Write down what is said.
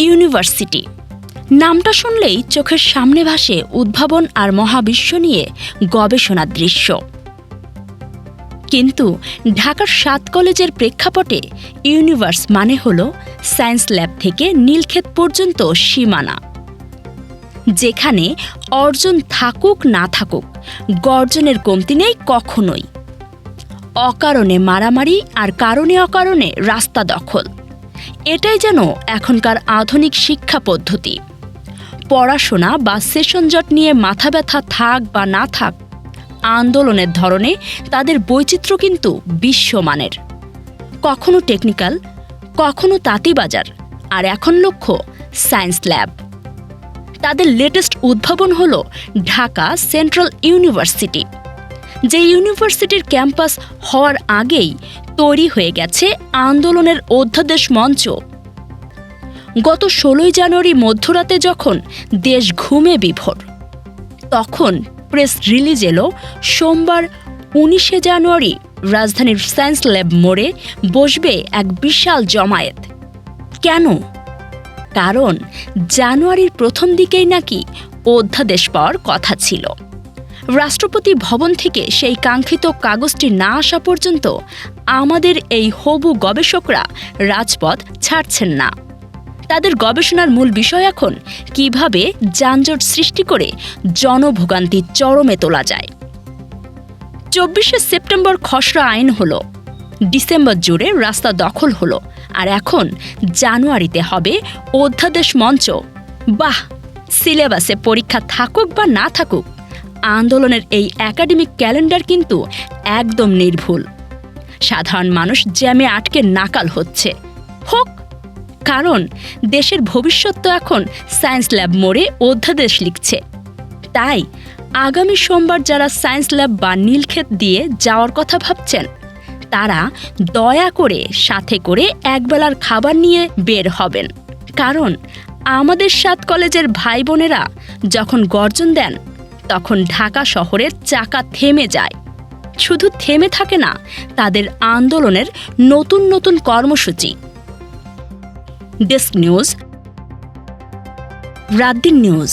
University নামটা শুনলেই চোখের সামনে ভাসে উদ্ভাবন আর মহাবিশ্ব নিয়ে গবেষণার দৃশ্য। কিন্তু ঢাকার ৭ কলেজের প্রেক্ষাপটে ইউনিভার্স মানে হল সায়েন্স ল্যাব থেকে নীলক্ষেত পর্যন্ত সীমানা, যেখানে অর্জন থাকুক না থাকুক গর্জনের কমতি নেই কখনোই। অকারণে মারামারি আর কারণে অকারণে রাস্তা দখল, এটাই যেন এখনকার আধুনিক শিক্ষা পদ্ধতি। পড়াশোনা বা সেশন জট নিয়ে মাথা ব্যথা থাক বা না থাক, আন্দোলনের ধরনে তাদের বৈচিত্র্য কিন্তু বিশ্বমানের। কখনো টেকনিক্যাল, কখনো তাঁতিবাজার, আর এখন লক্ষ্য সায়েন্স ল্যাব। তাদের লেটেস্ট উদ্ভাবন হল ঢাকা সেন্ট্রাল ইউনিভার্সিটি, যে ইউনিভার্সিটির ক্যাম্পাস হওয়ার আগেই তৈরি হয়ে গেছে আন্দোলনের অধ্যাদেশ মঞ্চ। গত ১৬ জানুয়ারি মধ্যরাতে যখন দেশ ঘুমে বিভোর, তখন প্রেস রিলিজ এলো সোমবার ১৯ জানুয়ারি রাজধানীর সায়েন্স ল্যাব মোড়ে বসবে এক বিশাল জমায়েত। কেন? কারণ জানুয়ারির প্রথম দিকেই নাকি অধ্যাদেশ পাওয়ার কথা ছিল। রাষ্ট্রপতি ভবন থেকে সেই কাঙ্ক্ষিত কাগজটি না আসা পর্যন্ত আমাদের এই হবু গবেষকরা রাজপথ ছাড়ছেন না। তাদের গবেষণার মূল বিষয় এখন কিভাবে যানজট সৃষ্টি করে জনভোগান্তি চরমে তোলা যায়। ২৪শে সেপ্টেম্বর খসড়া আইন হলো, ডিসেম্বর জুড়ে রাস্তা দখল হলো, আর এখন জানুয়ারিতে হবে অধ্যাদেশ মঞ্চ। বাহ! সিলেবাসে পরীক্ষা থাকুক বা না থাকুক, আন্দোলনের এই একাডেমিক ক্যালেন্ডার কিন্তু একদম নির্ভুল। সাধারণ মানুষ জ্যামে আটকে নাকাল হচ্ছে। হোক, কারণ দেশের ভবিষ্যৎ তো এখন সায়েন্স ল্যাব মোড়ে অধ্যাদেশ লিখছে। তাই আগামী সোমবার যারা সায়েন্স ল্যাব বা নীলক্ষেত দিয়ে যাওয়ার কথা ভাবছেন, তারা দয়া করে সাথে করে একবেলার খাবার নিয়ে বের হবেন। কারণ আমাদের ৭ কলেজের ভাই বোনেরা যখন গর্জন দেন, তখন ঢাকা শহরের চাকা থেমে যায়। শুধু থেমে থাকে না, তাদের আন্দোলনের নতুন নতুন কর্মসূচি। Desk news, রাতদিন news.